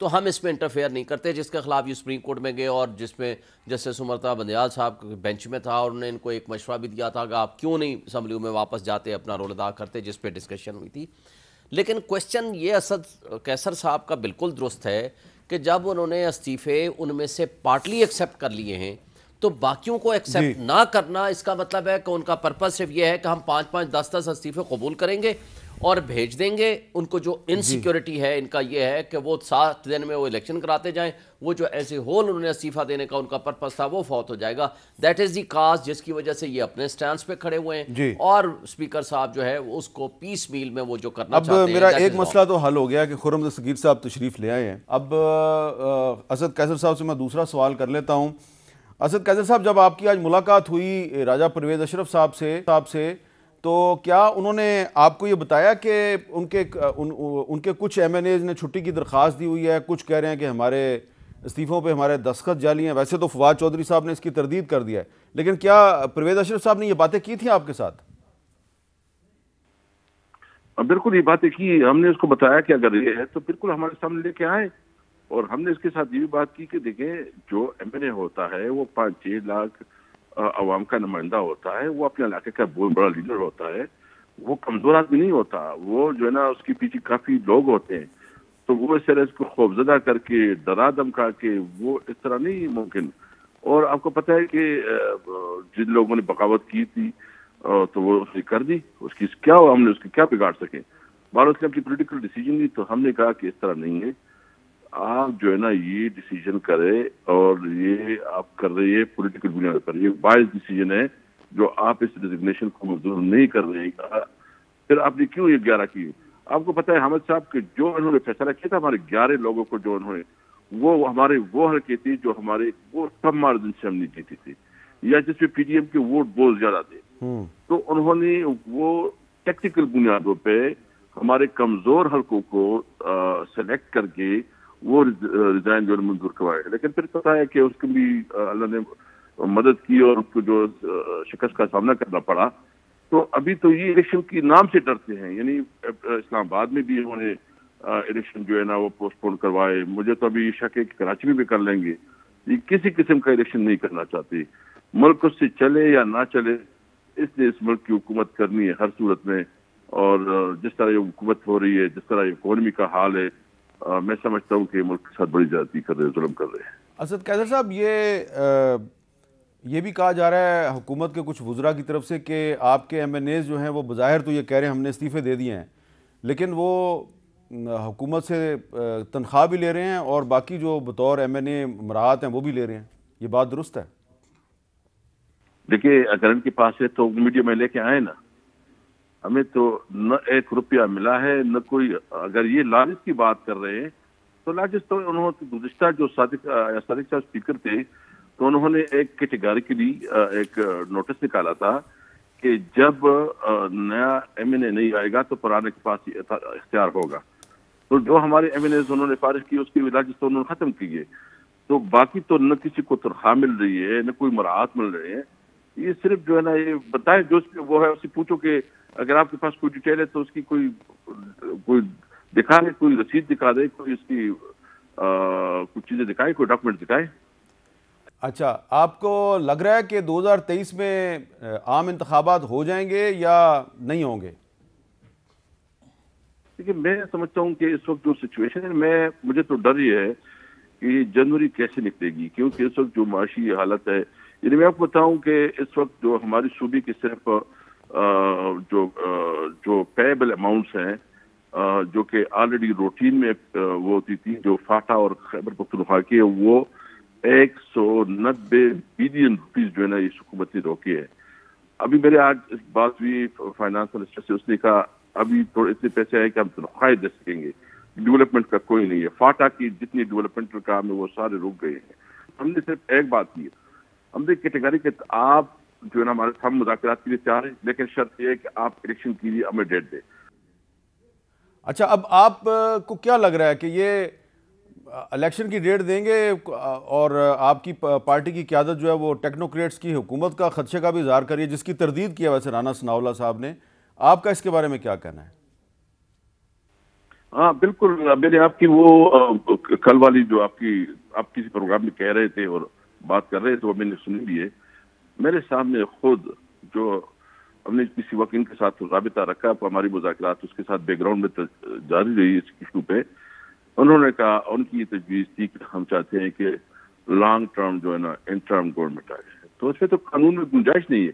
تو ہم اس میں انٹرفیئر نہیں کرتے، جس کے خلاف یہ سپریم کورٹ میں گئے اور جس میں جسٹس عمر بندیال صاحب بینچ میں تھا اور انہوں نے ان کو ایک مشورہ بھی دیا تھا کہ آپ کیوں نہیں اسمبلیوں میں واپس جاتے اپنا رول ادا کرتے، جس پہ ڈسکشن ہوئی تھی. لیکن کوشچن یہ اسد کیسر صاحب کا بالکل درست ہے کہ جب انہوں نے استعفے ان میں سے پارٹلی ایکسیپٹ کر لیے ہیں تو باقیوں کو ایکسیپٹ نہ کرنا اس کا مطلب ہے کہ ان کا پرپس صرف یہ ہے کہ ہم 5-5 10-10 استعفے قبول کریں گے اور بھیج دیں گے. ان کو جو انسیکیورٹی ہے ان کا یہ ہے کہ وہ 7 دن میں وہ الیکشن کراتے جائیں، وہ جو ایز اے ہول انہوں نے استعفیٰ دینے کا ان کا پرپس تھا وہ فوت ہو جائے گا. دیٹ از دی کاز جس کی وجہ سے یہ اپنے سٹینڈز پہ کھڑے ہوئے ہیں اور اسپیکر صاحب جو ہے اس کو پیس میل میں وہ جو کرنا چاہتے ہیں. اب میرا ایک مسئلہ تو حل ہو گیا کہ خرم دستگیر صاحب تشریف لے آئے ہیں. اب اسد قیصر صاحب سے میں دوسرا سوال کر لیتا ہوں. اسد قیصر صاحب، جب آپ کی آج ملاقات ہوئی راجہ پرویز اشرف صاحب سے تو کیا انہوں نے آپ کو یہ بتایا کہ ان کے کچھ ایم این ایز نے چھٹی کی درخواست دی ہوئی ہے، کچھ کہہ رہے ہیں کہ ہمارے استعفوں پہ ہمارے دستخط جعلی ہیں؟ ویسے تو فواد چودھری صاحب نے اس کی تردید کر دیا ہے، لیکن کیا پرویز اشرف صاحب نے یہ باتیں کی تھیں آپ کے ساتھ؟ بالکل یہ باتیں کی، ہم نے اس کو بتایا کہ اگر یہ ہے تو بالکل ہمارے سامنے لے کے آئے، اور ہم نے اس کے ساتھ یہ بھی بات کی کہ دیکھیں جو ایم این اے ہوتا ہے وہ 5-6 لاکھ عوام کا نمائندہ ہوتا ہے، وہ اپنے علاقے کا بہت بڑا لیڈر ہوتا ہے، وہ کمزور آدمی نہیں ہوتا، وہ جو ہے نا اس کے پیچھے کافی لوگ ہوتے ہیں، تو وہ اس طرح اس کو خوفزدہ کر کے ڈرا دھمکا کے وہ اس طرح نہیں ممکن. اور آپ کو پتہ ہے کہ جن لوگوں نے بغاوت کی تھی تو وہ اس نے کر دی، اس کی کیا ہوا، ہم نے اس کی کیا بگاڑ سکے. بہرحال اس نے اپنی پولیٹیکل ڈیسیجن لی، تو ہم نے کہا کہ اس طرح نہیں ہے، آپ جو ہے نا یہ ڈیسیجن کرے اور یہ آپ کر رہے ہیں پولیٹیکل بنیاد پر، یہ وائز ڈیسیجن ہے جو آپ اس ڈیزگنیشن کو منظور نہیں کر رہے ہیں. پھر آپ نے کیوں یہ 11 کی؟ آپ کو پتہ ہے حامد صاحب کہ جو انہوں نے فیصلہ کیا تھا ہمارے 11 لوگوں کو، جو انہوں نے وہ ہمارے وہ حلقے تھی جو ہمارے وہ کم مارجن سے ہم نے جیتی تھی یا جس پہ پی ڈی ایم کے ووٹ بہت زیادہ تھے، تو انہوں نے وہ ٹیکٹیکل بنیادوں پہ ہمارے کمزور حلقوں کو سلیکٹ کر کے وہ ریزائن جو منظور کروائے. لیکن پھر پتا ہے کہ اس کو بھی اللہ نے مدد کی اور اس کو جو شکست کا سامنا کرنا پڑا. تو ابھی تو یہ الیکشن کی نام سے ڈرتے ہیں، یعنی اسلام آباد میں بھی انہوں نے الیکشن جو ہے نا وہ پوسٹ پون کروائے. مجھے تو ابھی شک ہے کہ کراچی میں بھی کر لیں گے. یہ کسی قسم کا الیکشن نہیں کرنا چاہتے. ملک اس سے چلے یا نہ چلے، اس نے اس ملک کی حکومت کرنی ہے ہر صورت میں. اور جس طرح یہ حکومت ہو رہی ہے، جس طرح اکانومی کا حال ہے، میں سمجھتا ہوں کہ ملک کے ساتھ بڑی زیادتی کر رہے ہیں، ظلم کر رہے ہیں. اسد قیصر صاحب، یہ بھی کہا جا رہا ہے حکومت کے کچھ وزراء کی طرف سے کہ آپ کے ایم این ایز جو ہیں وہ بظاہر تو یہ کہہ رہے ہیں ہم نے استعفے دے دیے ہیں، لیکن وہ حکومت سے تنخواہ بھی لے رہے ہیں اور باقی جو بطور ایم این اے مراعات ہیں وہ بھی لے رہے ہیں. یہ بات درست ہے؟ دیکھیے اگر ان کے پاس ہے تو میڈیا میں لے کے آئے نا. ہمیں تو نہ 1 روپیہ ملا ہے نہ کوئی. اگر یہ لالچ کی بات کر رہے ہیں تو لالچ تو انہوں نے گزشتہ جو صادق صاحب اسپیکر تھے تو انہوں نے ایک کیٹیگریکلی ایک نوٹس نکالا تھا کہ جب نیا ایم این اے نہیں آئے گا تو پرانے کے پاس اختیار ہوگا. تو جو ہمارے ایم این ایز انہوں نے فارغ کی اس کی لالچ تو انہوں نے ختم کی ہے. تو باقی تو نہ کسی کو تنخواہ مل رہی ہے نہ کوئی مراعات مل رہے ہیں. یہ صرف جو ہے نا یہ بتائیں جو وہ ہے، اس سے پوچھو کہ اگر آپ کے پاس کوئی ڈیٹیل ہے تو اس کی کوئی دکھا دے، کوئی رسید دکھا دے، کوئی اس کی کچھ چیزیں دکھائے، کوئی ڈاکومنٹ دکھائے. اچھا، آپ کو لگ رہا ہے کہ 2023 میں عام انتخابات ہو جائیں گے یا نہیں ہوں گے؟ دیکھیے میں سمجھتا ہوں کہ اس وقت جو سچویشن ہے، مجھے تو ڈر یہ ہے کہ جنوری کیسے نکلے گی، کیونکہ اس وقت جو معاشی حالت ہے، یعنی میں آپ کو بتاؤں کہ اس وقت جو ہماری صوبے کی صرف جو پیبل اماؤنٹس ہیں جو کہ آلریڈی روٹین میں وہ ہوتی تھی، جو فاٹا اور خیبر پختونخوا کی ہے، وہ 190 بلین روپیز جو ہے نا اس حکومت نے روکے ہے. ابھی میرے آج بات ہوئی فائنانس منسٹر سے، اس نے کہا ابھی تھوڑے اتنے پیسے آئے کہ ہم تنخواہیں دے سکیں گے، ڈیولپمنٹ کا کوئی نہیں ہے. فاٹا کی جتنی ڈیولپمنٹ کا کام ہے وہ سارے رک گئے ہیں. ہم نے صرف ایک بات کی، ہم نے کیٹیگری کہ آپ جو ہے نا ہمارے ہم مذاکرات کے لیے تیار ہیں، لیکن شرط یہ ہے کہ آپ الیکشن کے لیے ہمیں ڈیٹ دیں. اچھا، اب آپ کو کیا لگ رہا ہے کہ یہ الیکشن کی ڈیٹ دیں گے اور آپ کی پارٹی کی قیادت جو ہے وہ ٹیکنوکریٹس کی حکومت کا خدشے کا بھی اظہار کریے، جس کی تردید کیا ویسے رانا ثناءاللہ صاحب نے؟ آپ کا اس کے بارے میں کیا کہنا ہے؟ ہاں بالکل، میں نے آپ کی وہ کل والی جو آپ کسی پروگرام میں کہہ رہے تھے اور بات کر رہے تھے وہ میں نے سنی بھی ہے. میرے سامنے خود جو ہم نے کسی وقت ان کے ساتھ رابطہ رکھا، ہماری مذاکرات اس کے ساتھ بیک گراؤنڈ میں جاری رہی اس ایشو پہ. انہوں نے کہا، ان کی تجویز تھی کہ ہم چاہتے ہیں کہ لانگ ٹرم جو ہے نا انٹرم گورنمنٹ آ جائے. تو اس میں تو قانون میں گنجائش نہیں ہے.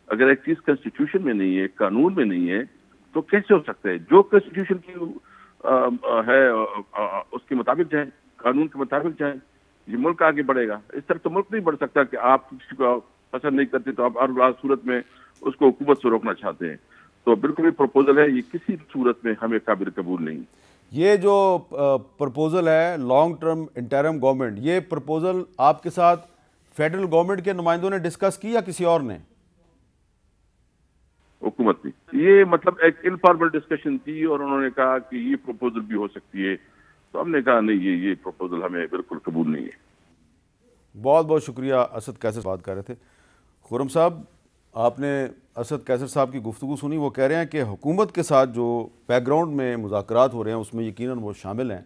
اگر ایک چیز کانسٹیٹیوشن میں نہیں ہے، قانون میں نہیں ہے، تو کیسے ہو سکتا ہے؟ جو کانسٹیٹیوشن کی ہے اس کے مطابق جائیں، قانون کے مطابق جائیں، یہ ملک آگے بڑھے گا. اس طرح تو ملک نہیں بڑھ سکتا کہ آپ کسی کو پسند نہیں کرتے تو آپ ہر صورت میں اس کو حکومت سے روکنا چاہتے ہیں. تو بالکل یہ پروپوزل ہے، یہ کسی صورت میں ہمیں قابل قبول نہیں. یہ جو پرپوزل ہے لانگ ٹرم انٹرم گورنمنٹ، یہ پرپوزل آپ کے ساتھ فیڈرل گورنمنٹ کے نمائندوں نے ڈسکس کی یا کسی اور نے؟ حکومت نے. یہ مطلب ایک انفارمل ڈسکشن تھی اور انہوں نے کہا کہ یہ پروپوزل بھی ہو سکتی ہے. تو ہم نے کہا نہیں، یہ پروپوزل ہمیں بالکل قبول نہیں ہے. بہت بہت شکریہ. اسد قیصر بات کر رہے تھے. خرم صاحب، آپ نے اسد قیصر صاحب کی گفتگو سنی. وہ کہہ رہے ہیں کہ حکومت کے ساتھ جو بیک گراؤنڈ میں مذاکرات ہو رہے ہیں اس میں یقیناً وہ شامل ہیں.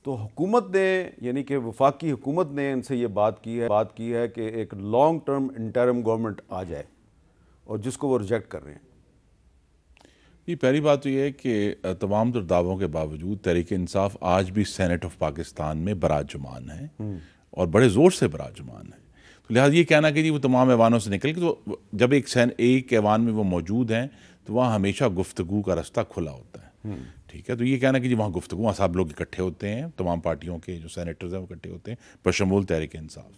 تو حکومت نے، یعنی کہ وفاقی حکومت نے ان سے یہ بات کی ہے کہ ایک لانگ ٹرم انٹرم گورنمنٹ آ جائے، اور جس کو وہ ریجیکٹ کر رہے ہیں. یہ پہلی بات تو یہ ہے کہ تمام تر دعووں کے باوجود تحریک انصاف آج بھی سینٹ آف پاکستان میں براجمان ہے اور بڑے زور سے براجمان ہے. تو لہٰذا یہ کہنا کہ جی وہ تمام ایوانوں سے نکل کے، تو جب ایک ایوان میں وہ موجود ہیں تو وہاں ہمیشہ گفتگو کا رستہ کھلا ہوتا ہے. ٹھیک ہے، تو یہ کہنا کہ جی وہاں گفتگو، وہاں سب لوگ اکٹھے ہوتے ہیں، تمام پارٹیوں کے جو سینیٹرز ہیں وہ اکٹھے ہوتے ہیں بشمول تحریک انصاف.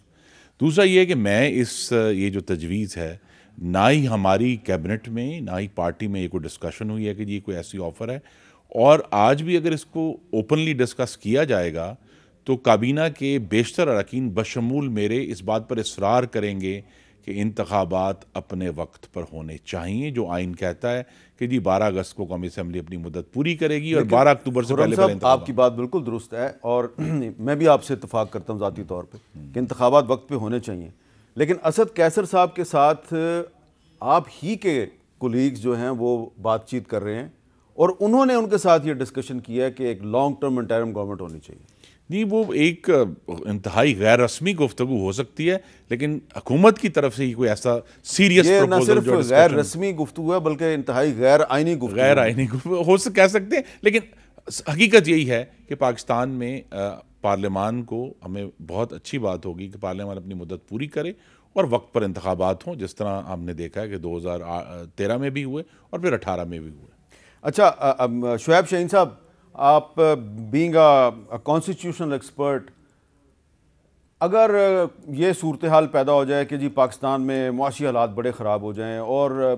دوسرا یہ ہے کہ میں یہ جو تجویز ہے، نہ ہی ہماری کیبنٹ میں نہ ہی پارٹی میں یہ کوئی ڈسکشن ہوئی ہے کہ جی کوئی ایسی آفر ہے. اور آج بھی اگر اس کو اوپنلی ڈسکس کیا جائے گا تو کابینہ کے بیشتر اراکین بشمول میرے اس بات پر اصرار کریں گے کہ انتخابات اپنے وقت پر ہونے چاہیے، جو آئین کہتا ہے کہ جی 12 اگست کو قومی اسمبلی اپنی مدت پوری کرے گی اور 12 اکتوبر سے پہلے انتخابات. آپ کی بات بالکل درست ہے اور میں بھی آپ سے اتفاق کرتا ہوں ذاتی طور پہ کہ انتخابات وقت پہ ہونے چاہیے. لیکن اسد قیصر صاحب کے ساتھ آپ ہی کے کولیگز جو ہیں وہ بات چیت کر رہے ہیں اور انہوں نے ان کے ساتھ یہ ڈسکشن کیا ہے کہ ایک لانگ ٹرم انٹرم گورنمنٹ ہونی چاہیے. نہیں، وہ ایک انتہائی غیر رسمی گفتگو ہو سکتی ہے، لیکن حکومت کی طرف سے ہی کوئی ایسا سیریس یہ نہ پروپوزل صرف غیر رسمی گفتگو ہے بلکہ انتہائی غیر آئینی گفتگو غیر آئینی کہہ سکتے ہیں. لیکن حقیقت یہی ہے کہ پاکستان میں پارلیمان کو، ہمیں بہت اچھی بات ہوگی کہ پارلیمان اپنی مدت پوری کرے اور وقت پر انتخابات ہوں، جس طرح ہم نے دیکھا ہے کہ 2013 میں بھی ہوئے اور پھر 18 میں بھی ہوئے. اچھا شعیب شاہین صاحب، آپ بینگ اے کانسٹیٹیوشنل ایکسپرٹ، اگر یہ صورتحال پیدا ہو جائے کہ جی پاکستان میں معاشی حالات بڑے خراب ہو جائیں اور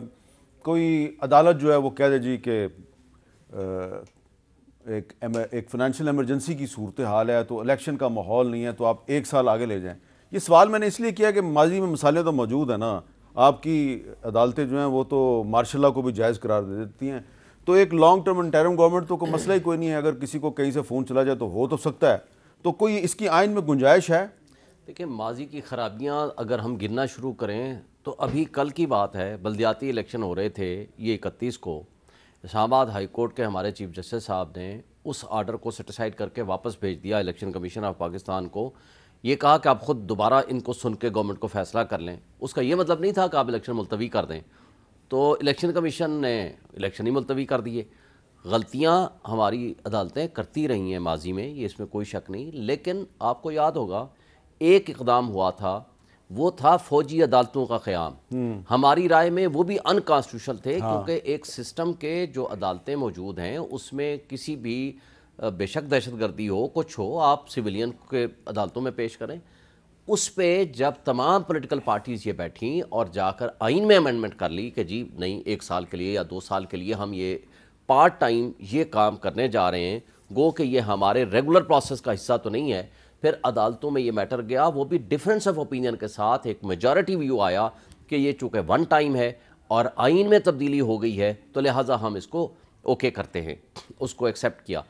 کوئی عدالت جو ہے وہ کہہ دے جی کہ ایک فائنینشیل ایمرجنسی کی صورتحال ہے تو الیکشن کا ماحول نہیں ہے تو آپ 1 سال آگے لے جائیں. یہ سوال میں نے اس لیے کیا کہ ماضی میں مثالیں تو موجود ہیں نا. آپ کی عدالتیں جو ہیں وہ تو مارشل لا کو بھی جائز قرار دے دیتی ہیں. تو ایک لانگ ٹرم انٹرم گورنمنٹ تو کوئی مسئلہ ہی کوئی نہیں ہے. اگر کسی کو کہیں سے فون چلا جائے تو ہو تو سکتا ہے. تو کوئی اس کی آئین میں گنجائش ہے؟ دیکھیں، ماضی کی خرابیاں اگر ہم گننا شروع کریں تو ابھی کل کی بات ہے، بلدیاتی الیکشن ہو رہے تھے یہ 31 کو. اسلام آباد ہائی کورٹ کے ہمارے چیف جسٹس صاحب نے اس آرڈر کو سیٹیسفائڈ کر کے واپس بھیج دیا الیکشن کمیشن آف پاکستان کو. یہ کہا کہ آپ خود دوبارہ ان کو سن کے گورنمنٹ کو فیصلہ کر لیں. اس کا یہ مطلب نہیں تھا کہ آپ الیکشن ملتوی کر دیں. تو الیکشن کمیشن نے الیکشن ہی ملتوی کر دیے. غلطیاں ہماری عدالتیں کرتی رہی ہیں ماضی میں، یہ اس میں کوئی شک نہیں. لیکن آپ کو یاد ہوگا ایک اقدام ہوا تھا، وہ تھا فوجی عدالتوں کا قیام. ہماری رائے میں وہ بھی ان کانسٹیٹیوشنل تھے، کیونکہ ایک سسٹم کے جو عدالتیں موجود ہیں اس میں کسی بھی بے شک دہشت گردی ہو، کچھ ہو، آپ سویلین کے عدالتوں میں پیش کریں. اس پہ جب تمام پولیٹیکل پارٹیز یہ بیٹھیں اور جا کر آئین میں امینڈمنٹ کر لی کہ جی نہیں 1 سال کے لیے یا 2 سال کے لیے ہم یہ پارٹ ٹائم یہ کام کرنے جا رہے ہیں، گو کہ یہ ہمارے ریگولر پروسیس کا حصہ تو نہیں ہے. پھر عدالتوں میں یہ میٹر گیا، وہ بھی ڈفرینس آف اوپینین کے ساتھ ایک میجورٹی ویو آیا کہ یہ چونکہ 1 ٹائم ہے اور آئین میں تبدیلی ہو گئی ہے تو لہٰذا ہم اس کو اوکے کرتے ہیں، اس کو ایکسیپٹ کیا.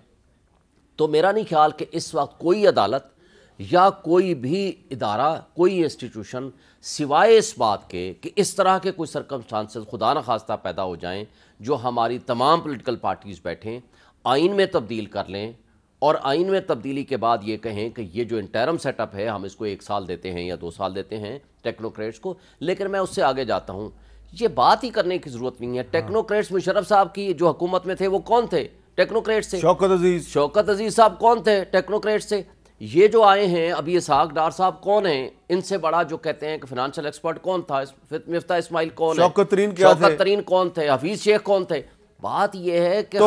تو میرا نہیں خیال کہ اس وقت کوئی عدالت یا کوئی بھی ادارہ، کوئی انسٹیٹیوشن سوائے اس بات کے کہ اس طرح کے کوئی سرکمسٹانسز خدا نخواستہ پیدا ہو جائیں جو ہماری تمام پولیٹیکل پارٹیز بیٹھیں، آئین میں تبدیل کر لیں اور آئین میں تبدیلی کے بعد یہ کہیں کہ یہ جو انٹرم سیٹ اپ ہے ہم اس کو 1 سال دیتے ہیں یا 2 سال دیتے ہیں ٹیکنوکریٹس کو. لیکن میں اس سے آگے جاتا ہوں, یہ بات ہی کرنے کی ضرورت نہیں ہے. ٹیکنوکریٹس مشرف صاحب کی جو حکومت میں تھے وہ کون تھے؟ ٹیکنوکریٹ سے. شوکت عزیز صاحب کون تھے؟ ٹیکنوکریٹ سے. یہ جو آئے ہیں ابھی اسحاق ڈار صاحب کون ہیں؟ ان سے بڑا جو کہتے ہیں کہ فائنانشل ایکسپرٹ کون تھا؟ مفتاح اسماعیل کون ہے؟ شوکت ترین کون تھے؟ حفیظ شیخ کون تھے؟ بات یہ ہے کہ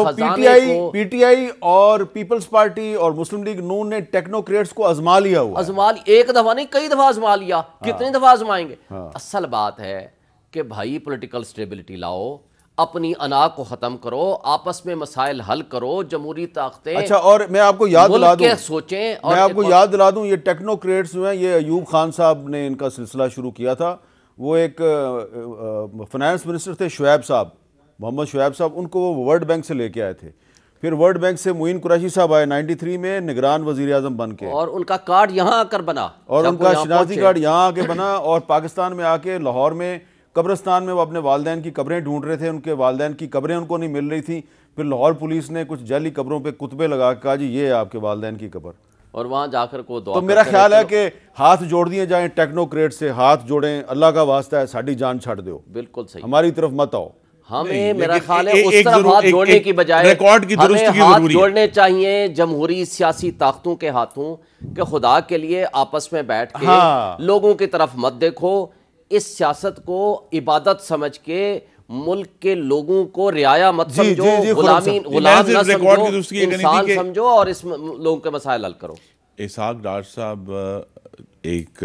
پی ٹی آئی اور پیپلز پارٹی اور مسلم لیگ نون نے ٹیکنوکریٹس کو آزما لیا ہوا. ایک دفعہ نہیں کئی دفعہ آزما لیا. کتنی دفعہ آزمائیں گے؟ اصل بات ہے کہ بھائی پولیٹیکل سٹیبلٹی لاؤ, اپنی انا کو ختم کرو, آپس میں مسائل حل کرو, جمہوری طاقتیں. اچھا, اور میں آپ کو یاد دلا دوں, سوچیں, میں آپ کو یاد دلا دوں, یہ ٹیکنوکریٹس جو ہیں یہ ایوب خان صاحب نے ان کا سلسلہ شروع کیا تھا. وہ ایک فائنانس منسٹر تھے شعیب صاحب, محمد شعیب صاحب, ان کو وہ ورلڈ بینک سے لے کے آئے تھے. پھر ورلڈ بینک سے معین قریشی صاحب آئے 93 میں نگران وزیر اعظم بن کے, اور ان کا کارڈ یہاں آ کر بنا, اور ان کا شناختی کارڈ یہاں آ کے بنا, اور پاکستان میں آ کے لاہور میں قبرستان میں وہ اپنے والدین کی قبریں ڈھونڈ رہے تھے. ان کے والدین کی قبریں ان کو نہیں مل رہی تھیں. پھر لاہور پولیس نے کچھ جعلی قبروں پہ کتبے لگا کے کہا جی یہ ہے آپ کے والدین کی قبر, اور وہاں جا کر کو دعا. تو میرا خیال ہے کہ ہاتھ جوڑ دیے جائیں, ٹیکنوکریٹ سے ہاتھ جوڑیں, اللہ کا واسطہ ہے ساڑی جان چھڑ دو, بالکل صحیح, ہماری طرف مت آؤ. ہمیں میرا خیال ہے اس طرف ہاتھ جوڑنے کی بجائے ہمیں ہاتھ جوڑنے چاہیے جمہوری سیاسی طاقتوں کے ہاتھوں, کہ خدا کے لیے آپس میں بیٹھ کے لوگوں کی طرف مت دیکھو, اس سیاست کو عبادت سمجھ کے ملک کے لوگوں کو رعایا مت سمجھو, غلام نہ سمجھو, انسان سمجھو, اور اس لوگوں کے مسائل حل کرو. اسحاق ڈار صاحب ایک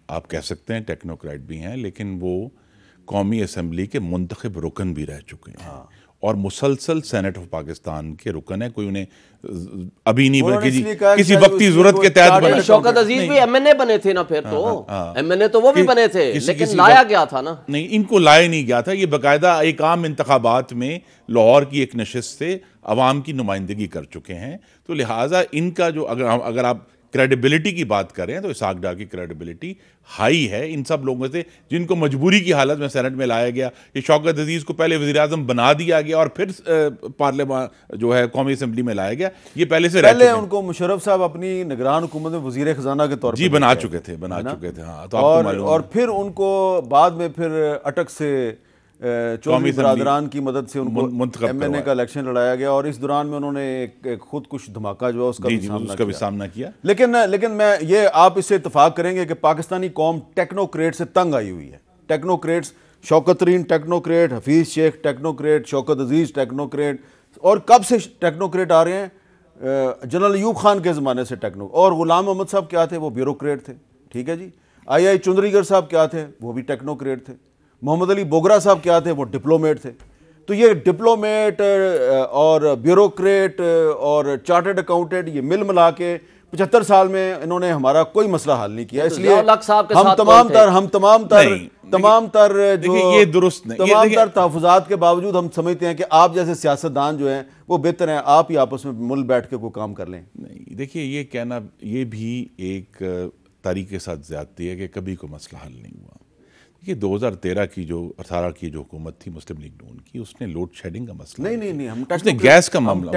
آپ کہہ سکتے ہیں ٹیکنوکریٹ بھی ہیں, لیکن وہ قومی اسمبلی کے منتخب رکن بھی رہ چکے ہیں, اور مسلسل سینٹ آف پاکستان کے رکن ہیں. کوئی انہیں ابھی نہیں بلکہ کسی وقتی ضرورت کے تحت بنا. شوکت عزیز بھی ایم این اے بنے تھے نا, پھر تو ایم این اے تو وہ بھی بنے تھے, لیکن لایا گیا تھا نا. نہیں, ان کو لایا نہیں گیا تھا. یہ باقاعدہ ایک عام انتخابات میں لاہور کی ایک نشست سے عوام کی نمائندگی کر چکے ہیں. تو لہٰذا ان کا جو اگر آپ کریڈیبلٹی کی بات کریں تو اسحاق ڈار کی کریڈیبلٹی ہائی ہے ان سب لوگوں سے جن کو مجبوری کی حالت میں سینٹ میں لایا گیا. یہ شوکت عزیز کو پہلے وزیر اعظم بنا دیا گیا اور پھر پارلیمان جو ہے قومی اسمبلی میں لایا گیا. یہ پہلے سے پہلے ان کو مشرف صاحب اپنی نگران حکومت میں وزیر خزانہ کے طور پر بنا چکے تھے. ہاں, تو اور پھر ان کو بعد میں پھر اٹک سے چودھری برادران کی مدد سے ان کو ایم این اے کا الیکشن لڑایا گیا, اور اس دوران میں انہوں نے ایک خود کچھ دھماکہ جو ہے اس کا بھی سامنا کیا. لیکن میں یہ آپ اس سے اتفاق کریں گے کہ پاکستانی قوم ٹیکنوکریٹ سے تنگ آئی ہوئی ہے. ٹیکنوکریٹس, شوکت ترین ٹیکنوکریٹ, حفیظ شیخ ٹیکنوکریٹ, شوکت عزیز ٹیکنوکریٹ, اور کب سے ٹیکنوکریٹ آ رہے ہیں؟ جنرل ایوب خان کے زمانے سے اور غلام محمد صاحب کیا تھے؟ وہ بیوروکریٹ تھے. ٹھیک ہے جی. آئی چندریگر صاحب کیا تھے؟ وہ بھی ٹیکنوکریٹ تھے. محمد علی بوگرا صاحب کیا تھے؟ وہ ڈپلومیٹ تھے. تو یہ ڈپلومیٹ اور بیوروکریٹ اور چارٹرڈ اکاؤنٹنٹ یہ مل ملا کے 75 سال میں انہوں نے ہمارا کوئی مسئلہ حل نہیں کیا. اس لیے ہم تمام تر تحفظات کے باوجود ہم سمجھتے ہیں کہ آپ جیسے سیاستدان جو ہیں وہ بہتر ہیں, آپ ہی آپس میں مل بیٹھ کے کوئی کام کر لیں. نہیں, دیکھیے یہ کہنا یہ بھی ایک تاریخ کے ساتھ زیادتی ہے کہ کبھی کوئی مسئلہ حل نہیں ہوا. یہ 2013 کی جو 18 کی جو حکومت تھی مسلم لیگ نون کی, اس نے لوڈ شیڈنگ کا مسئلہ نہیں اس نے گیس کا معاملہ,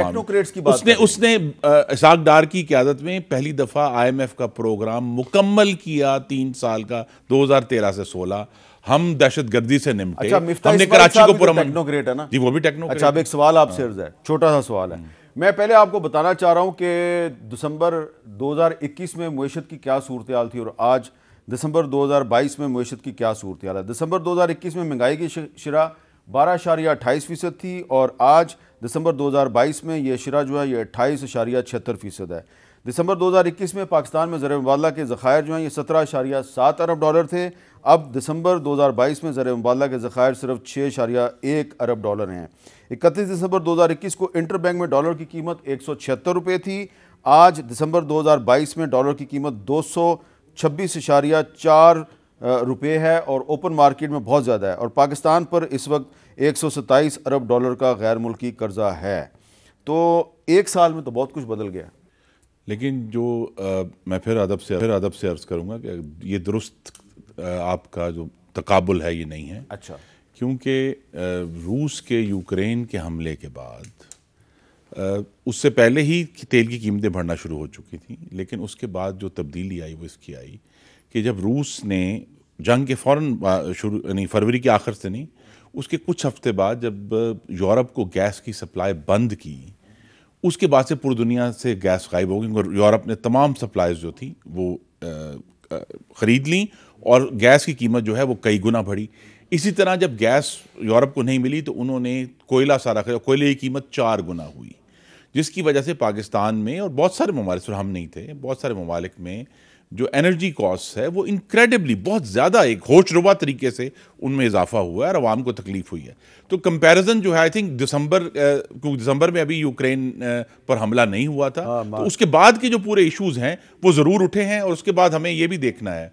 اس نے اسحاق ڈار کی قیادت میں پہلی دفعہ IMF کا پروگرام مکمل کیا 3 سال کا 2013 سے 16. ہم دہشت گردی سے نمٹے, ہم نے کراچی کو پورا ٹیکنوکریٹ ہے نا جی, وہ بھی ٹیکنوکریٹ. اچھا, اب ایک سوال آپ سے عرض ہے, چھوٹا سا سوال ہے. میں پہلے آپ کو بتانا چاہ رہا ہوں کہ دسمبر 2021 میں معیشت کی کیا صورتحال تھی اور آج دسمبر 2022 میں معیشت کی کیا صورتحال ہے. دسمبر 2021 میں مہنگائی کی شرح 12.28% تھی, اور آج دسمبر 2022 میں یہ شرح جو ہے یہ 28.76% ہے. دسمبر 2021 میں پاکستان میں زر مبادلہ کے ذخائر جو ہیں یہ 17.7 ارب ڈالر تھے. اب دسمبر 2022 میں زر مبادلہ کے ذخائر صرف 6.1 ارب ڈالر ہیں. 31 دسمبر 2021 کو انٹر بینک میں ڈالر کی قیمت 176 روپے تھی. آج دسمبر 2022 میں ڈالر کی قیمت 226.4 روپے ہے, اور اوپن مارکیٹ میں بہت زیادہ ہے, اور پاکستان پر اس وقت 127 ارب ڈالر کا غیر ملکی قرضہ ہے. تو ایک سال میں تو بہت کچھ بدل گیا. لیکن جو میں پھر ادب سے عرض کروں گا کہ یہ درست آپ کا جو تقابل ہے یہ نہیں ہے. اچھا. کیونکہ روس کے یوکرین کے حملے کے بعد اس سے پہلے ہی تیل کی قیمتیں بڑھنا شروع ہو چکی تھیں، لیکن اس کے بعد جو تبدیلی آئی وہ اس کی آئی کہ جب روس نے جنگ کے فوراً شروع یعنی فروری کے آخر سے نہیں، اس کے کچھ ہفتے بعد جب یورپ کو گیس کی سپلائی بند کی، اس کے بعد سے پوری دنیا سے گیس غائب ہو گئی اور یورپ نے تمام سپلائیز جو تھیں وہ خرید لیں اور گیس کی قیمت جو ہے وہ کئی گنا بڑھی۔ اسی طرح جب گیس یورپ کو نہیں ملی تو انہوں نے کوئلہ سارا خرید، کوئلے کی قیمت 4 گنا ہوئی، جس کی وجہ سے پاکستان میں اور بہت سارے ممالک، صرف ہم نہیں تھے، بہت سارے ممالک میں جو انرجی کاسٹ ہے وہ انکریڈبلی بہت زیادہ ایک ہوش ربا طریقے سے ان میں اضافہ ہوا ہے اور عوام کو تکلیف ہوئی ہے۔ تو کمپیریزن جو ہے آئی تھنک دسمبر میں ابھی یوکرین پر حملہ نہیں ہوا تھا، تو اس کے بعد کے جو پورے ایشوز ہیں وہ ضرور اٹھے ہیں، اور اس کے بعد ہمیں یہ بھی دیکھنا ہے،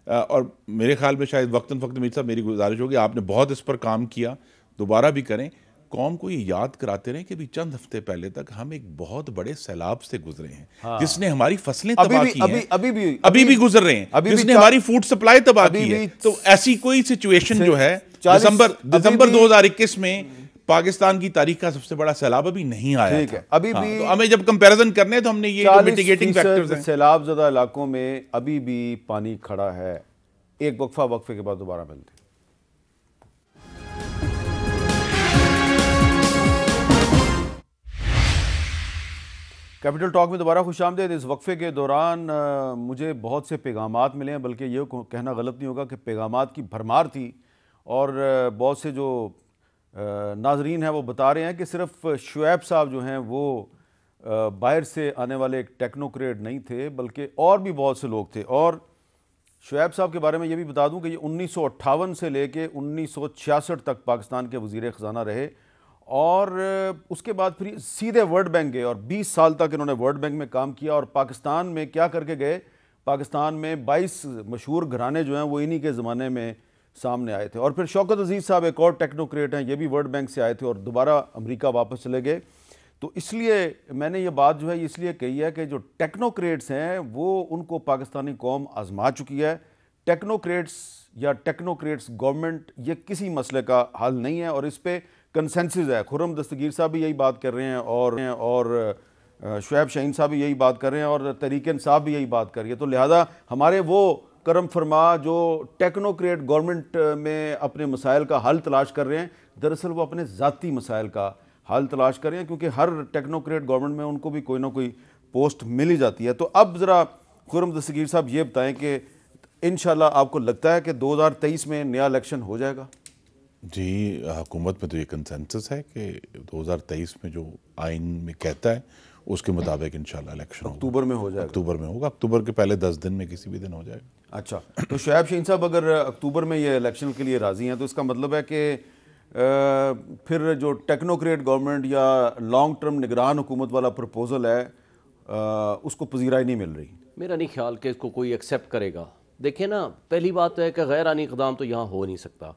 اور میرے خیال میں شاید وقتاً فوقتاً میر صاحب میری گزارش ہوگی، آپ نے بہت اس پر کام کیا، دوبارہ بھی کریں، قوم کو یہ یاد کراتے رہیں کہ بھی چند ہفتے پہلے تک ہم ایک بہت بڑے سیلاب سے گزرے ہیں جس نے ہماری فصلیں تباہ کی ہیں، ابھی بھی گزر رہے ہیں، جس نے ہماری فوڈ سپلائی تباہ کی ہے۔ تو ایسی کوئی سچویشن جو ہے دسمبر 2021 میں پاکستان کی تاریخ کا سب سے بڑا سیلاب ابھی نہیں آیا تھا۔ ابھی بھی تو ہمیں جب کمپیریزن کرنے تو ہم نے یہ میٹیگیٹنگ فیکٹرز ہیں، سیلاب زدہ علاقوں میں ابھی بھی پانی کھڑا ہے۔ ایک وقفے کے بعد دوبارہ ملتے ہیں۔ کیپٹل ٹاک میں دوبارہ خوش آمدید۔ اس وقفے کے دوران مجھے بہت سے پیغامات ملے ہیں، بلکہ یہ کہنا غلط نہیں ہوگا کہ پیغامات کی بھرمار تھی، اور بہت سے جو ناظرین ہیں وہ بتا رہے ہیں کہ صرف شعیب صاحب جو ہیں وہ باہر سے آنے والے ایک ٹیکنوکریٹ نہیں تھے، بلکہ اور بھی بہت سے لوگ تھے۔ اور شعیب صاحب کے بارے میں یہ بھی بتا دوں کہ یہ 1958 سے لے کے 1966 تک پاکستان کے وزیر خزانہ رہے، اور اس کے بعد پھر سیدھے ورلڈ بینک گئے، اور 20 سال تک انہوں نے ورلڈ بینک میں کام کیا۔ اور پاکستان میں کیا کر کے گئے، پاکستان میں 22 مشہور گھرانے جو ہیں وہ انہی کے زمانے میں سامنے آئے تھے۔ اور پھر شوکت عزیز صاحب ایک اور ٹیکنوکریٹ ہیں، یہ بھی ورلڈ بینک سے آئے تھے اور دوبارہ امریکہ واپس چلے گئے۔ تو اس لیے میں نے یہ بات جو ہے اس لیے کہی ہے کہ جو ٹیکنوکریٹس ہیں وہ ان کو پاکستانی قوم آزما چکی ہے۔ ٹیکنوکریٹس یا ٹیکنوکریٹس گورنمنٹ یہ کسی مسئلے کا حل نہیں ہے، اور اس پہ کنسنسس ہے۔ خرم دستگیر صاحب بھی یہی بات کر رہے ہیں، اور شعیب شاہین صاحب بھی یہی بات کر رہے ہیں، اور تحریک انصاف بھی یہی بات کر رہی ہے۔ تو لہذا ہمارے وہ کرم فرما جو ٹیکنوکریٹ گورنمنٹ میں اپنے مسائل کا حل تلاش کر رہے ہیں، دراصل وہ اپنے ذاتی مسائل کا حل تلاش کر رہے ہیں، کیونکہ ہر ٹیکنوکریٹ گورنمنٹ میں ان کو بھی کوئی نہ کوئی پوسٹ مل ہی جاتی ہے۔ تو اب ذرا خرم دستگیر صاحب یہ بتائیں کہ انشاءاللہ آپ کو لگتا ہے کہ 2023 میں نیا الیکشن ہو جائے گا؟ جی، حکومت میں تو یہ کنسنسس ہے کہ 2023 میں جو آئین میں کہتا ہے اس کے مطابق انشاءاللہ الیکشن ہوگا، اکتوبر میں ہو جائے گا؟ اکتوبر میں ہوگا، اکتوبر کے پہلے 10 دن میں کسی بھی دن ہو جائے گا۔ اچھا، تو شعیب شاہین صاحب اگر اکتوبر میں یہ الیکشن کے لیے راضی ہیں تو اس کا مطلب ہے کہ پھر جو ٹیکنوکریٹ گورنمنٹ یا لانگ ٹرم نگران حکومت والا پروپوزل ہے اس کو پذیرائی نہیں مل رہی؟ میرا نہیں خیال کہ اس کو کوئی ایکسیپٹ کرے گا۔ دیکھیں نا، پہلی بات تو ہے کہ غیر آئینی اقدام تو یہاں ہو نہیں سکتا،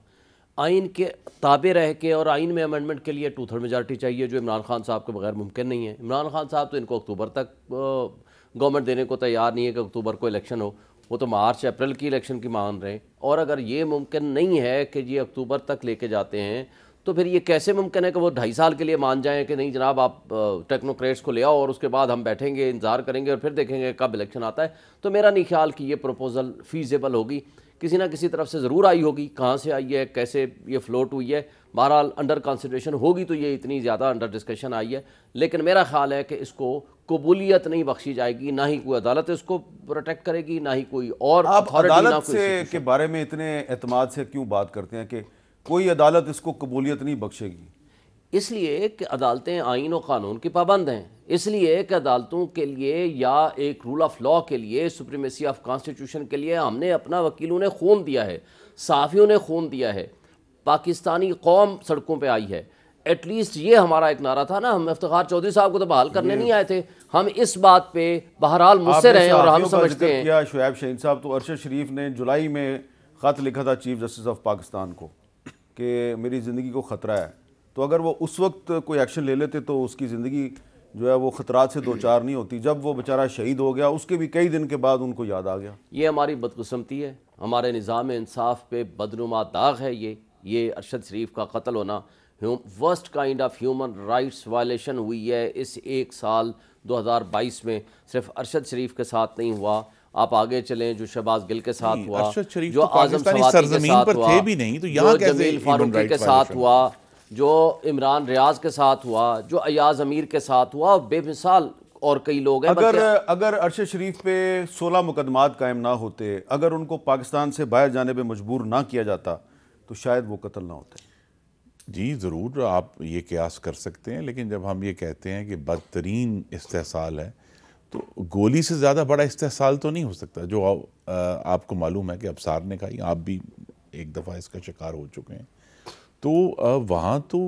آئین کے تابع رہ کے، اور آئین میں امینڈمنٹ کے لیے 2/3 میجارٹی چاہیے، جو عمران خان صاحب کے بغیر ممکن نہیں ہے۔ عمران خان صاحب تو ان کو اکتوبر تک گورنمنٹ دینے کو تیار نہیں ہے کہ اکتوبر کو الیکشن ہو، وہ تو مارچ اپریل کی الیکشن کی مان رہے ہیں۔ اور اگر یہ ممکن نہیں ہے کہ یہ اکتوبر تک لے کے جاتے ہیں، تو پھر یہ کیسے ممکن ہے کہ وہ 2.5 سال کے لیے مان جائیں کہ نہیں جناب آپ ٹیکنوکریٹس کو لے آؤ اور اس کے بعد ہم بیٹھیں گے، انتظار کریں گے اور پھر دیکھیں گے کب الیکشن آتا ہے؟ تو میرا نہیں خیال کہ یہ پروپوزل فیزیبل ہوگی، کسی نہ کسی طرف سے ضرور آئی ہوگی، کہاں سے آئی ہے، کیسے یہ فلوٹ ہوئی ہے، بہرحال انڈر کنسیڈریشن ہوگی، تو یہ اتنی زیادہ انڈر ڈسکشن آئی ہے۔ لیکن میرا خیال ہے کہ اس کو قبولیت نہیں بخشی جائے گی، نہ ہی کوئی عدالت اس کو پروٹیکٹ کرے گی، نہ ہی کوئی اور آپ عدالت سے کے بارے میں اتنے اعتماد سے کیوں بات کرتے ہیں کہ کوئی عدالت اس کو قبولیت نہیں بخشے گی؟ اس لیے کہ عدالتیں آئین و قانون کی پابند ہیں، اس لیے کہ عدالتوں کے لیے یا ایک رول آف لاء کے لیے، سپریمیسی آف کانسٹیٹیوشن کے لیے ہم نے اپنا وکیلوں نے خون دیا ہے، صحافیوں نے خون دیا ہے، پاکستانی قوم سڑکوں پہ آئی ہے۔ ایٹ لیسٹ یہ ہمارا ایک نعرہ تھا نا، ہم افتخار چودھری صاحب کو تو بحال کرنے نہیں آئے تھے، ہم اس بات پہ بہرحال مصر ہیں اور ہم سمجھتے ہیں۔ کیا شعیب شاہین صاحب تو ارشد شریف نے جولائی میں خط لکھا تھا چیف جسٹس آف پاکستان کو کہ میری زندگی کو خطرہ ہے، تو اگر وہ اس وقت کوئی ایکشن لے لیتے تو اس کی زندگی جو ہے وہ خطرات سے دوچار نہیں ہوتی۔ جب وہ بیچارہ شہید ہو گیا اس کے بھی کئی دن کے بعد ان کو یاد آ گیا۔ یہ ہماری بدقسمتی ہے، ہمارے نظام انصاف پہ بدنما داغ ہے، یہ ارشد شریف کا قتل ہونا worst kind of human rights violation ہوئی ہے اس ایک سال 2022 میں. صرف ارشد شریف کے ساتھ نہیں ہوا, آپ آگے چلیں جو شہباز گل کے ساتھ ہوا, جو اعظم سواتی کے ساتھ ہوا, جو جمیل فاروقی کے ساتھ ہوا, جو عمران ریاض کے ساتھ ہوا, جو ایاز امیر کے ساتھ ہوا, بے مثال اور کئی لوگ ہیں. اگر ارشد شریف پہ 16 مقدمات قائم نہ ہوتے, اگر ان کو پاکستان سے باہر جانے پہ مجبور نہ کیا جاتا تو شاید وہ قتل نہ ہوتے. جی ضرور آپ یہ قیاس کر سکتے ہیں, لیکن جب ہم یہ کہتے ہیں کہ بدترین استحصال ہے تو گولی سے زیادہ بڑا استحصال تو نہیں ہو سکتا. جو آپ کو معلوم ہے کہ ابصار نے کہا, آپ بھی ایک دفعہ اس کا شکار ہو چکے ہیں, تو وہاں تو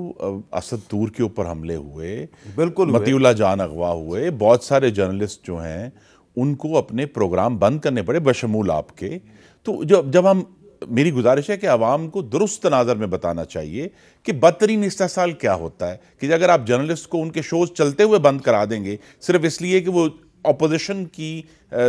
اسد طور کے اوپر حملے ہوئے, بالکل مطیع اللہ جان اغوا ہوئے, بہت سارے جرنلسٹ جو ہیں ان کو اپنے پروگرام بند کرنے پڑے بشمول آپ کے. تو جب ہم, میری گزارش ہے کہ عوام کو درست تناظر میں بتانا چاہیے کہ بدترین استحصال کیا ہوتا ہے, کہ اگر آپ جرنلسٹ کو ان کے شوز چلتے ہوئے بند کرا دیں گے صرف اس لیے کہ وہ اپوزیشن کی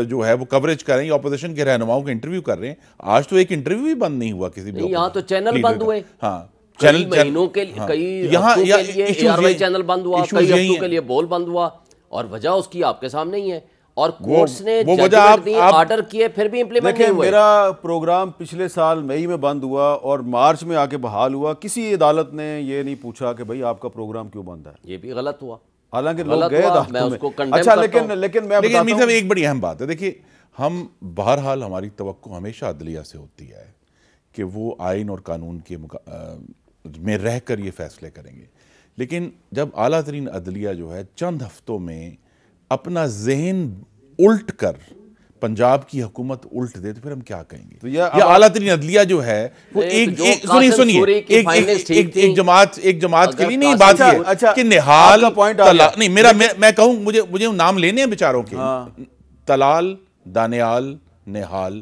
جو ہے وہ کوریج کر رہے ہیں یا اپوزیشن کے رہنماؤں کو انٹرویو کر رہے ہیں. آج تو ایک انٹرویو بھی بند نہیں ہوا کسی بھی, یہاں تو چینل بند ہوئے, ہاں کئی مہینوں کے لیے, کئی ہفتوں کے لیے اے آر وائی چینل بند ہوا, کئی ہفتوں کے لیے بول بند ہوا, اور وجہ اس کی آپ کے سامنے ہی ہے. اور کورٹس نے ججمنٹ دی, آرڈر کیے, پھر بھی امپلیمنٹ نہیں ہوئے. میرا پروگرام پچھلے سال مئی میں بند ہوا اور مارچ میں آ کے بحال ہوا, کسی عدالت نے یہ نہیں پوچھا کہ بھئی آپ کا پروگرام کیوں بند ہے. یہ بھی غلط ہوا, حالانکہ لوگ گئے میں اس کو کنڈیم اچھا کرتا ہوں. لیکن میں بتاتا لیکن ہوں ایک بڑی اہم بات ہے, دیکھیے ہم بہرحال ہماری توقع ہمیشہ عدلیہ سے ہوتی ہے کہ وہ آئین اور قانون کے میں رہ کر یہ فیصلے کریں گے, لیکن جب اعلیٰ ترین عدلیہ جو ہے چند ہفتوں میں اپنا ذہن الٹ کر پنجاب کی حکومت الٹ دے تو پھر ہم کیا کہیں گے. یہ اعلیٰ ترین عدلیہ جو ہے وہ ایک جماعت کے لیے نہیں, بات یہ کہ نہال نہیں, میں کہوں مجھے نام لینے ہیں بیچاروں کے, طلال, دانیال, نہال,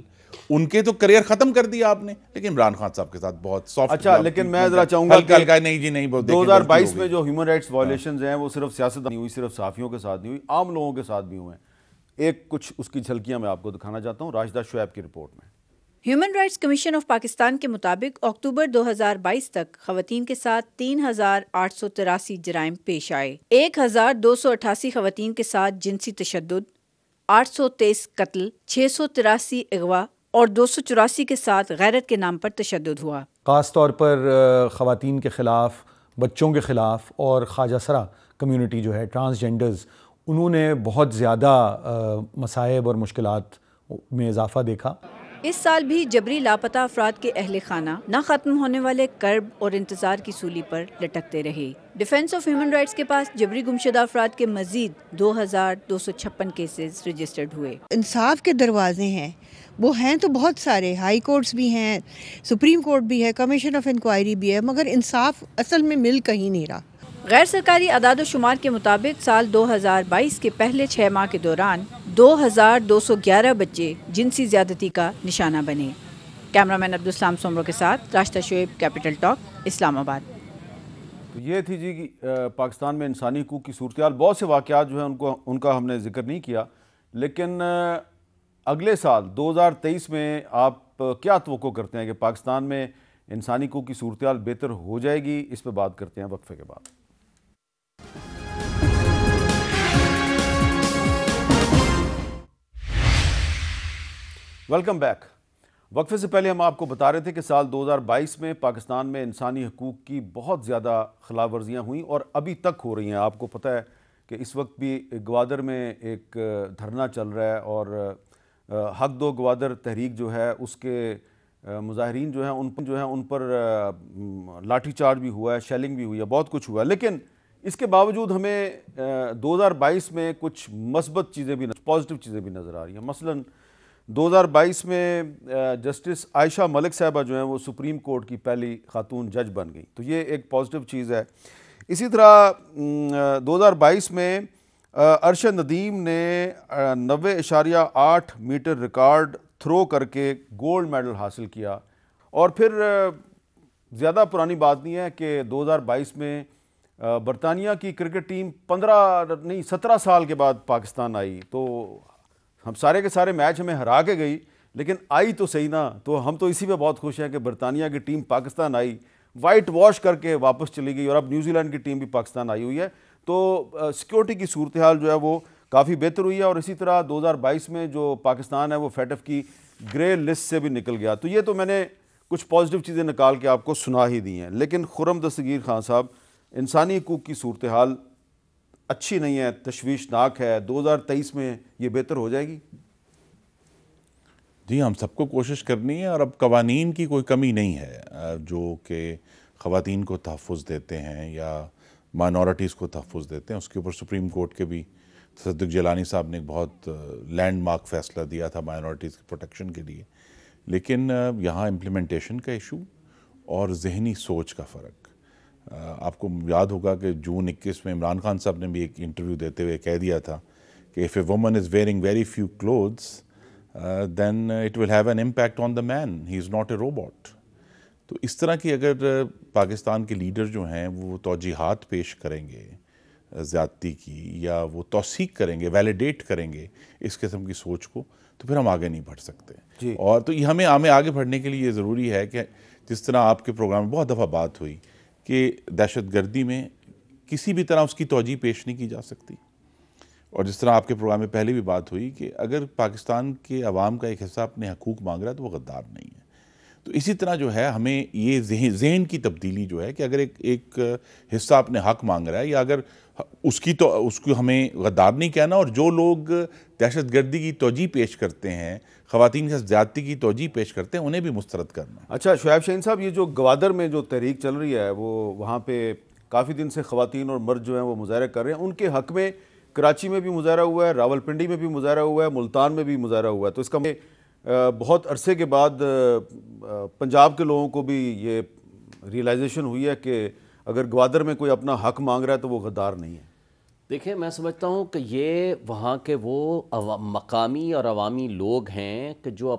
ان کے تو کریئر ختم کر دیا آپ نے, لیکن عمران خان صاحب کے ساتھ بہت سافٹ. اچھا لیکن میں ذرا چاہوں گا کہ نہیں جی نہیں, 2022 میں جو ہیومن رائٹس وائلیشنز ہیں وہ صرف سیاست نہیں ہوئی, صرف صحافیوں کے ساتھ نہیں ہوئی, عام لوگوں کے ساتھ بھی ہوئے ہیں. ایک کچھ اس کی جھلکیاں میں آپ کو دکھانا چاہتا ہوں راشدہ شعیب کی رپورٹ میں. Human rights commission of Pakistan کے مطابق اکتوبر 2022 تک خواتین کے ساتھ 3,883 جرائم پیش آئے. 1,288 خواتین کے ساتھ جنسی تشدد, 823 قتل, 683 اغوا اور 284 کے ساتھ غیرت کے نام پر تشدد ہوا. خاص طور پر خواتین کے خلاف, بچوں کے خلاف, اور خواجہ سرا کمیونٹی جو ہے, ٹرانسجینڈرز, انہوں نے بہت زیادہ مصائب اور مشکلات میں اضافہ دیکھا. اس سال بھی جبری لاپتہ افراد کے اہل خانہ نہ ختم ہونے والے کرب اور انتظار کی سولی پر لٹکتے رہے. ڈیفنس آف ہیومن رائٹس کے پاس جبری گمشدہ افراد کے مزید 2,256 کیسز رجسٹرڈ ہوئے. انصاف کے دروازے ہیں, وہ ہیں تو بہت سارے, ہائی کورٹس بھی ہیں, سپریم کورٹ بھی ہے, کمیشن آف انکوائری بھی ہے, مگر انصاف اصل میں مل کہیں نہیں رہا. غیر سرکاری اعداد و شمار کے مطابق سال 2022 کے پہلے 6 ماہ کے دوران 2,211 بچے جنسی زیادتی کا نشانہ بنے. کیمرامین عبدالسلام سومرو کے ساتھ راشدہ شعیب, کیپٹل ٹاک, اسلام آباد. یہ تھی جی پاکستان میں انسانی حقوق کی صورتحال. بہت سے واقعات جو ہیں ان کا ہم نے ذکر نہیں کیا, لیکن اگلے سال 2023 میں آپ کیا توقع کرتے ہیں کہ پاکستان میں انسانی حقوق کی صورتحال بہتر ہو جائے گی؟ اس پہ بات کرتے ہیں وقفے کے بعد. Welcome back. وقفے سے پہلے ہم آپ کو بتا رہے تھے کہ سال 2022 میں پاکستان میں انسانی حقوق کی بہت زیادہ خلاف ورزیاں ہوئیں اور ابھی تک ہو رہی ہیں. آپ کو پتہ ہے کہ اس وقت بھی گوادر میں ایک دھرنا چل رہا ہے اور حق دو گوادر تحریک جو ہے اس کے مظاہرین جو ہیں ان پر لاٹھی چارج بھی ہوا ہے, شیلنگ بھی ہوئی ہے, بہت کچھ ہوا ہے. لیکن اس کے باوجود ہمیں 2022 میں کچھ مثبت چیزیں بھی, پازیٹیو چیزیں بھی نظر آ رہی ہیں. مثلاً 2022 میں جسٹس عائشہ ملک صاحبہ جو ہیں وہ سپریم کورٹ کی پہلی خاتون جج بن گئی, تو یہ ایک پازیٹیو چیز ہے. اسی طرح 2022 میں ارشد ندیم نے 90.8 میٹر ریکارڈ تھرو کر کے گولڈ میڈل حاصل کیا. اور پھر زیادہ پرانی بات نہیں ہے کہ 2022 میں برطانیہ کی کرکٹ ٹیم 17 سال کے بعد پاکستان آئی. تو ہم سارے کے سارے میچ ہمیں ہرا کے گئی, لیکن آئی تو صحیح نا. تو ہم تو اسی پہ بہت خوش ہیں کہ برطانیہ کی ٹیم پاکستان آئی وائٹ واش کر کے واپس چلی گئی، اور اب نیوزی لینڈ کی ٹیم بھی پاکستان آئی ہوئی ہے، تو سیکیورٹی کی صورتحال جو ہے وہ کافی بہتر ہوئی ہے، اور اسی طرح 2022 میں جو پاکستان ہے وہ فیٹف کی گرے لسٹ سے بھی نکل گیا. تو یہ تو میں نے کچھ پازیٹیو چیزیں نکال کے آپ کو سنا ہی دی ہیں. لیکن خرم دستگیر خان صاحب، انسانی حقوق کی صورتحال اچھی نہیں ہے، تشویشناک ہے. 2023 میں یہ بہتر ہو جائے گی؟ جی، ہم سب کو کوشش کرنی ہے، اور اب قوانین کی کوئی کمی نہیں ہے جو کہ خواتین کو تحفظ دیتے ہیں یا مائنورٹیز کو تحفظ دیتے ہیں. اس کے اوپر سپریم کورٹ کے بھی تصدق جیلانی صاحب نے ایک بہت لینڈ مارک فیصلہ دیا تھا مائنورٹیز کی پروٹیکشن کے لیے. لیکن یہاں امپلیمنٹیشن کا ایشو اور ذہنی سوچ کا فرق. آپ کو یاد ہوگا کہ جون 21 میں عمران خان صاحب نے بھی ایک انٹرویو دیتے ہوئے کہہ دیا تھا کہ if a woman is wearing very few clothes then it will have an impact on the man, he is not a robot. تو اس طرح کی اگر پاکستان کے لیڈر جو ہیں وہ توجیحات پیش کریں گے زیادتی کی، یا وہ توثیق کریں گے، ویلیڈیٹ کریں گے اس قسم کی سوچ کو، تو پھر ہم آگے نہیں بڑھ سکتے. اور تو ہمیں آگے بڑھنے کے لیے یہ ضروری ہے کہ جس طرح آپ کے پروگرام میں بہت دفعہ بات ہوئی کہ دہشت گردی میں کسی بھی طرح اس کی توجیہ پیش نہیں کی جا سکتی، اور جس طرح آپ کے پروگرام میں پہلے بھی بات ہوئی کہ اگر پاکستان کے عوام کا ایک حصہ اپنے حقوق مانگ رہا ہے تو وہ غدار نہیں ہے. تو اسی طرح جو ہے ہمیں یہ ذہن کی تبدیلی جو ہے کہ اگر ایک حصہ اپنے حق مانگ رہا ہے، یا اگر اس کو ہمیں غدار نہیں کہنا، اور جو لوگ دہشت گردی کی توجیہ پیش کرتے ہیں، خواتین کے زیادتی کی توجیہ پیش کرتے ہیں، انہیں بھی مسترد کرنا. اچھا شعیب شاہین صاحب، یہ جو گوادر میں جو تحریک چل رہی ہے وہ وہاں پہ کافی دن سے خواتین اور مرد جو ہیں وہ مظاہرے کر رہے ہیں. ان کے حق میں کراچی میں بھی مظاہرہ ہوا ہے، راولپنڈی میں بھی مظاہرہ ہوا ہے، ملتان میں بھی مظاہرہ ہوا ہے. تو اس کا بہت عرصے کے بعد پنجاب کے لوگوں کو بھی یہ ریئلائزیشن ہوئی ہے کہ اگر گوادر میں کوئی اپنا حق مانگ رہا ہے تو وہ غدار نہیں ہے. دیکھیں، میں سمجھتا ہوں کہ یہ وہاں کے وہ مقامی اور عوامی لوگ ہیں کہ جو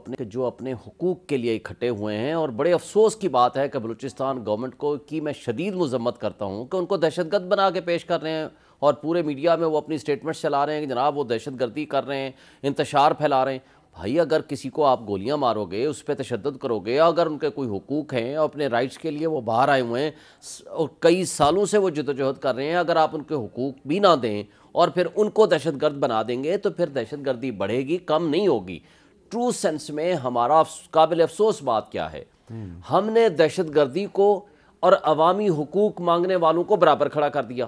اپنے حقوق کے لیے اکٹھے ہوئے ہیں. اور بڑے افسوس کی بات ہے کہ بلوچستان گورنمنٹ کی میں شدید مذمت کرتا ہوں کہ ان کو دہشت گرد بنا کے پیش کر رہے ہیں، اور پورے میڈیا میں وہ اپنی سٹیٹمنٹس چلا رہے ہیں کہ جناب وہ دہشت گردی کر رہے ہیں، انتشار پھیلا رہے ہیں. بھائی، اگر کسی کو آپ گولیاں مارو گے، اس پہ تشدد کرو گے، اگر ان کے کوئی حقوق ہیں اور اپنے رائٹس کے لیے وہ باہر آئے ہوئے ہیں اور کئی سالوں سے وہ جدوجہد کر رہے ہیں، اگر آپ ان کے حقوق بھی نہ دیں اور پھر ان کو دہشت گرد بنا دیں گے تو پھر دہشت گردی بڑھے گی، کم نہیں ہوگی. ٹرو سینس میں ہمارا قابل افسوس بات کیا ہے، ہم نے دہشت گردی کو اور عوامی حقوق مانگنے والوں کو برابر کھڑا کر دیا.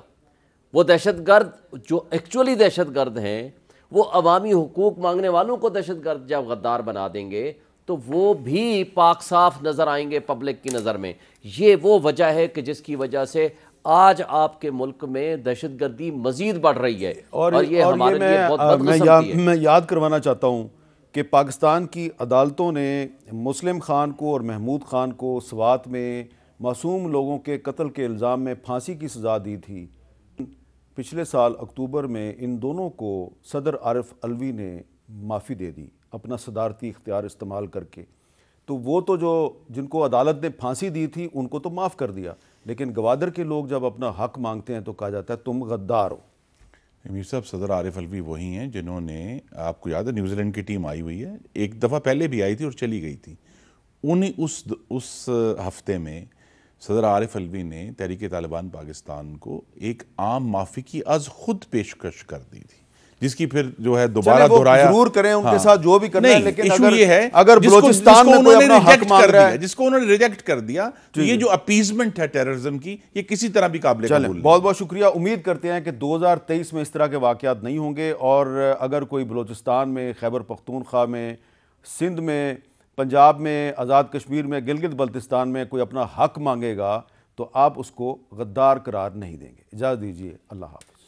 وہ دہشت گرد جو ایکچولی دہشت گرد ہیں، وہ عوامی حقوق مانگنے والوں کو دہشت گرد جب غدار بنا دیں گے تو وہ بھی پاک صاف نظر آئیں گے پبلک کی نظر میں. یہ وہ وجہ ہے کہ جس کی وجہ سے آج آپ کے ملک میں دہشت گردی مزید بڑھ رہی ہے، اور یہ ہمارے لیے بہت بدقسمتی ہے. میں یاد کروانا چاہتا ہوں کہ پاکستان کی عدالتوں نے مسلم خان کو اور محمود خان کو سوات میں معصوم لوگوں کے قتل کے الزام میں پھانسی کی سزا دی تھی. پچھلے سال اکتوبر میں ان دونوں کو صدر عارف علوی نے معافی دے دی اپنا صدارتی اختیار استعمال کر کے. تو وہ تو جن کو عدالت نے پھانسی دی تھی ان کو تو معاف کر دیا، لیکن گوادر کے لوگ جب اپنا حق مانگتے ہیں تو کہا جاتا ہے تم غدار ہو. امیر صاحب، صدر عارف علوی وہی ہیں جنہوں نے، آپ کو یاد ہے نیوزی لینڈ کی ٹیم آئی ہوئی ہے، ایک دفعہ پہلے بھی آئی تھی اور چلی گئی تھی. انہیں اس ہفتے میں صدر عارف علوی نے تحریک طالبان پاکستان کو ایک عام معافی کی از خود پیشکش کر دی تھی، جس کی پھر جو ہے دوبارہ دہرایا. ضرور کریں ان کے ساتھ جو بھی کرنا ہے، لیکن اگر بلوچستان میں کوئی اپنا حق مانگ رہا ہے، جس کو انہوں نے ریجیکٹ کر دیا، تو یہ جو اپیزمنٹ ہے ٹیررزم کی، یہ کسی طرح بھی قابل قبول نہیں. بہت بہت شکریہ. امید کرتے ہیں کہ 2023 میں اس طرح کے واقعات نہیں ہوں گے، اور اگر کوئی بلوچستان میں، خیبر پختونخوا میں، سندھ میں، پنجاب میں، آزاد کشمیر میں، گلگت بلتستان میں کوئی اپنا حق مانگے گا تو آپ اس کو غدار قرار نہیں دیں گے. اجازت دیجیے، اللہ حافظ.